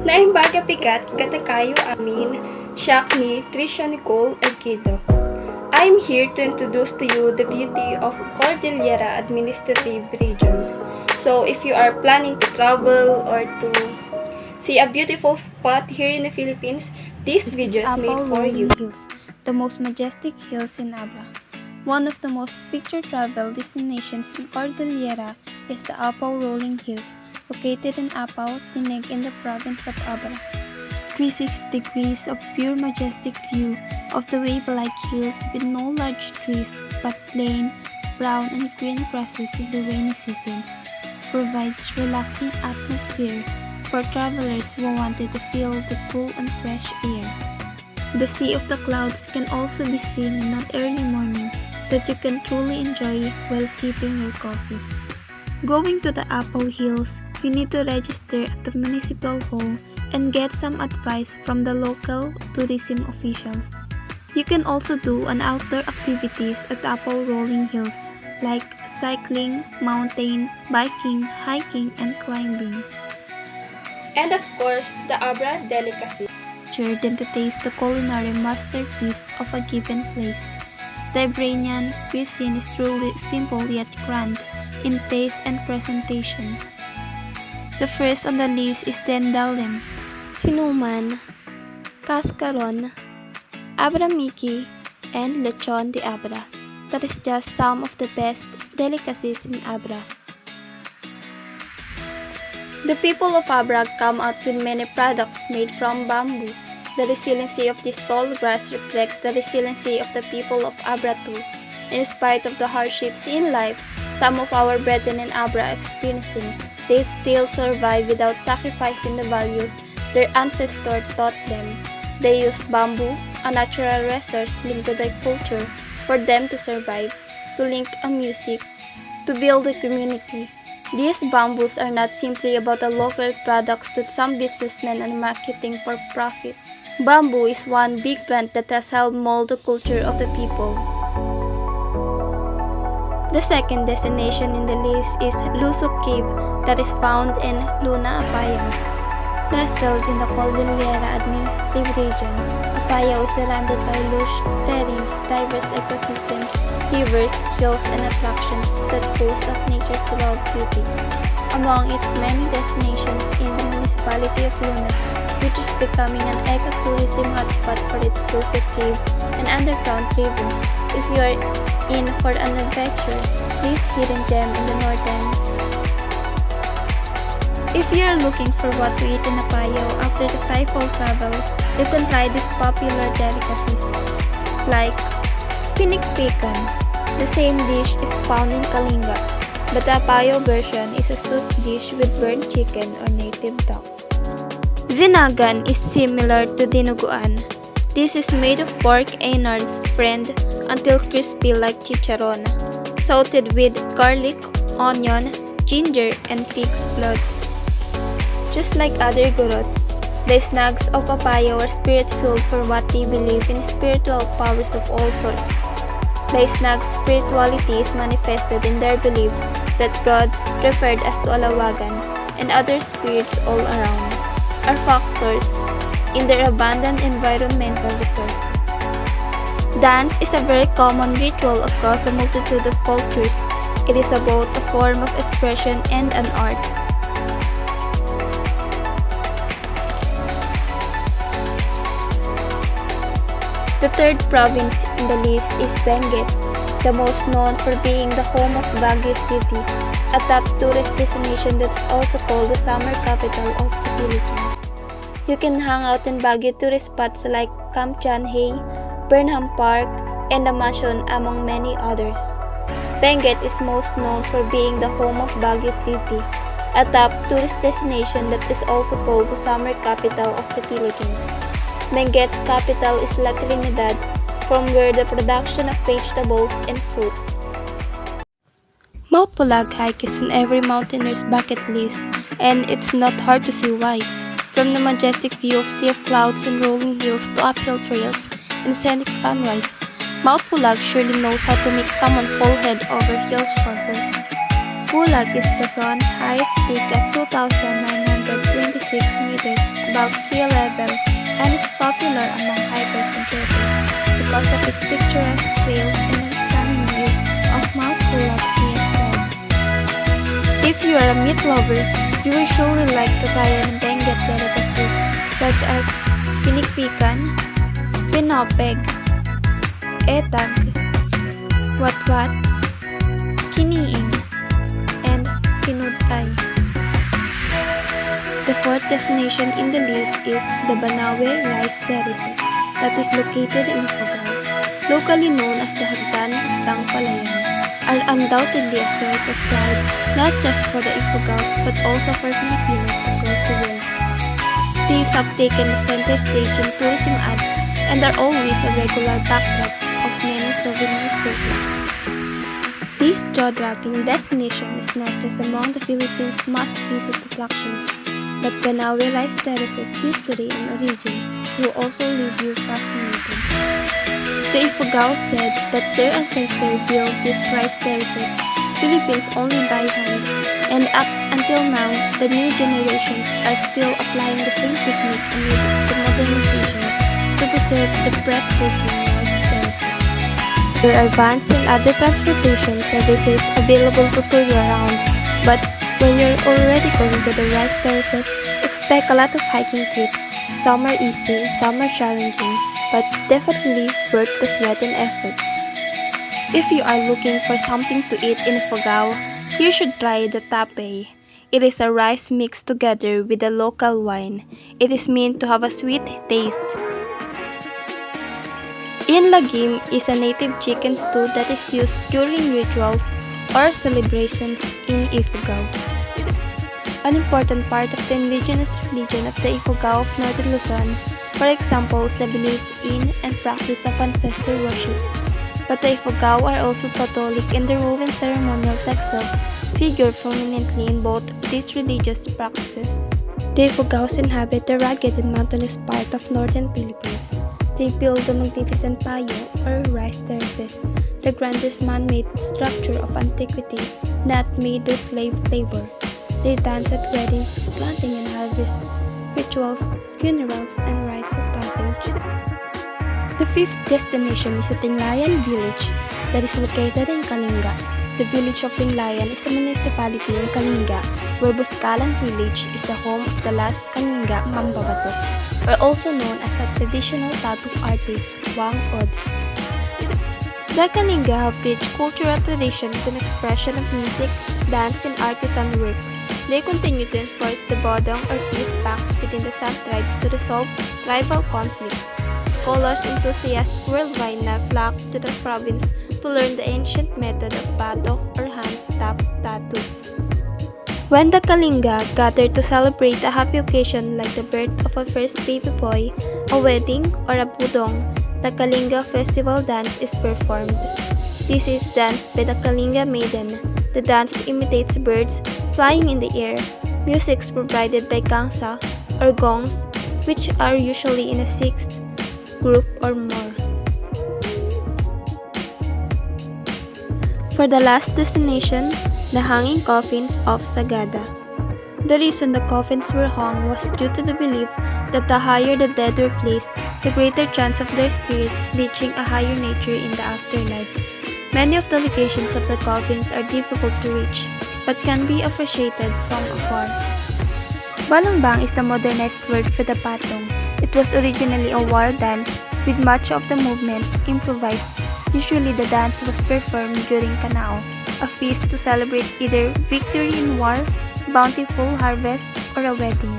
Naimbaga-pikat katakayo amin, siya ni Nicole Erquido. I'm here to introduce to you the beauty of Cordillera Administrative Region. So if you are planning to travel or to see a beautiful spot here in the Philippines, this video is made for you. Hills, the most majestic hills in ABRA. One of the most picture travel destinations in Cordillera is the APAO Rolling Hills, located in APAO, Tanig in the province of ABRA. 360 degrees of pure majestic view of the wave-like hills with no large trees but plain, brown and green grasses in the rainy seasons, provides relaxing atmosphere for travelers who wanted to feel the cool and fresh air. The sea of the clouds can also be seen in an early morning that you can truly enjoy while sipping your coffee. Going to the APAO Hills, you need to register at the municipal hall and get some advice from the local tourism officials. You can also do an outdoor activities at APAO Rolling Hills like cycling, mountain, biking, hiking, and climbing. And of course, the ABRA delicacy. Sure than to taste the culinary masterpiece of a given place. The Iranian cuisine is truly simple yet grand in taste and presentation. The first on the list is Dendalim, Sinuman, Cascaron, Abramiki, and Lechon de Abra. That is just some of the best delicacies in Abra. The people of Abra come out with many products made from bamboo. The resiliency of this tall grass reflects the resiliency of the people of Abra too. In spite of the hardships in life some of our brethren in Abra are experiencing, they still survive without sacrificing the values their ancestors taught them. They used bamboo, a natural resource linked to their culture, for them to survive, to link a music, to build a community. These bamboos are not simply about the local products that some businessmen are marketing for profit. Bamboo is one big plant that has helped mold the culture of the people. The second destination in the list is LUSSOK Cave that is found in Luna, APAO. Nestled in the Cordillera Administrative Region, APAO is surrounded by lush terrains, diverse ecosystems, rivers, hills, and attractions that boast of nature's raw beauty. Among its many destinations in the municipality of Luna, which is becoming an ecotourism hotspot for its LUSSOK Cave and underground river. If you are in for an adventure, this hidden gem in the northern. If you are looking for what to eat in APAO after the Thai-fall travel, you can try these popular delicacies like PINIKPIKAN. The same dish is found in Kalinga, but the APAO version is a soup dish with burnt chicken or native duck. Zinagan is similar to dinuguan. This is made of pork innards fried until crispy like chicharron, salted with garlic, onion, ginger, and pig's blood. Just like other gurots, the snags of APAO are spirit-filled for what they believe in spiritual powers of all sorts. The snags' spirituality is manifested in their belief that God, referred as to Alawagan, and other spirits all around, are factors in their abundant environmental resources. Dance is a very common ritual across a multitude of cultures. It is both a form of expression and an art. The third province in the list is Benguet, the most known for being the home of Baguio City, a top tourist destination that's also called the summer capital of the Philippines. You can hang out in Baguio tourist spots like Camp John Hay, Burnham Park, and the Mansion among many others. Benguet is most known for being the home of Baguio City, a top tourist destination that is also called the summer capital of the Philippines. Benguet's capital is La Trinidad, from where the production of vegetables and fruits. Mount Pulag hike is on every mountaineer's bucket list, and it's not hard to see why. From the majestic view of sea of clouds and rolling hills to uphill trails and scenic sunrise, Mount Pulag surely knows how to make someone fall head over heels for her. Pulag is Luzon's highest peak at 2,926 meters above sea level and is popular among hikers and turtles because of its picturesque trails and a stunning view of Mount Pulag Sea and Fog. If you are a meat lover, you will surely like to try an Benguet delicacies such as pinikpikan, pinopeg, etag, watwat, kiniing, and pinutay. The fourth destination in the list is the BANAUE rice terraces that is located in Ifugao, locally known as the Hagdan of Tangpalayan, are undoubtedly a source of pride not just for the Ifugaos but also for Filipinos across the world. These have taken the center stage in tourism ads and are always a regular backdrop of many souvenir photos. This jaw-dropping destination is not just among the Philippines' must-visit attractions, but BANAUE rice terraces history and origin will also leave you fascinated. The Ifugaos said that their ancestors built these rice terraces, Philippines only by hand, and up until now, the new generations are still applying the same technique amid the modernization to preserve the breathtaking rice terraces. There are vans and other transportation services available to tour you around, but when you're already going to the rice terraces, expect a lot of hiking trips. Some are easy, some are challenging, but definitely worth the sweat and effort. If you are looking for something to eat in Ifugao, you should try the tape. It is a rice mixed together with a local wine. It is meant to have a sweet taste. Inlagim is a native chicken stew that is used during rituals or celebrations in Ifugao. An important part of the indigenous religion of the Ifugao of Northern Luzon, for example, is the belief in and practice of ancestor worship. But the Ifugao are also Catholic and the Roman ceremonial texts figure prominently in both of these religious practices. The Ifugaos inhabit the rugged and mountainous part of northern Philippines. They build the magnificent payo or rice terraces, the grandest man-made structure of antiquity that made their slave labor. They dance at weddings, planting and harvest, rituals, funerals, and rites of passage. The fifth destination is the Tinglayan village that is located in Kalinga. The village of Tinglayan is a municipality in Kalinga, where Buscalan village is the home of the last Kalinga MAMBABATOK, or also known as a traditional tattoo artist, WHANG. The Kalinga have rich cultural traditions and expression of music, dance, and artisan work. They continue to enforce the bodong or peace pacts within the San tribes to resolve tribal conflicts. Scholars enthusiasts worldwide now flock to the province to learn the ancient method of batok or hand-tap tattoo. When the Kalinga gather to celebrate a happy occasion like the birth of a first baby boy, a wedding, or a budong, the Kalinga festival dance is performed. This is danced by the Kalinga maiden. The dance imitates birds flying in the air. Music is provided by gangsa or gongs, which are usually in a sixth group or more. For the last destination, the hanging coffins of Sagada. The reason the coffins were hung was due to the belief that the higher the dead were placed, the greater chance of their spirits reaching a higher nature in the afterlife. Many of the locations of the coffins are difficult to reach, but can be appreciated from afar. Balangbang is the modernized word for the patong. It was originally a war dance with much of the movements improvised. Usually the dance was performed during Kanao, a feast to celebrate either victory in war, bountiful harvest, or a wedding.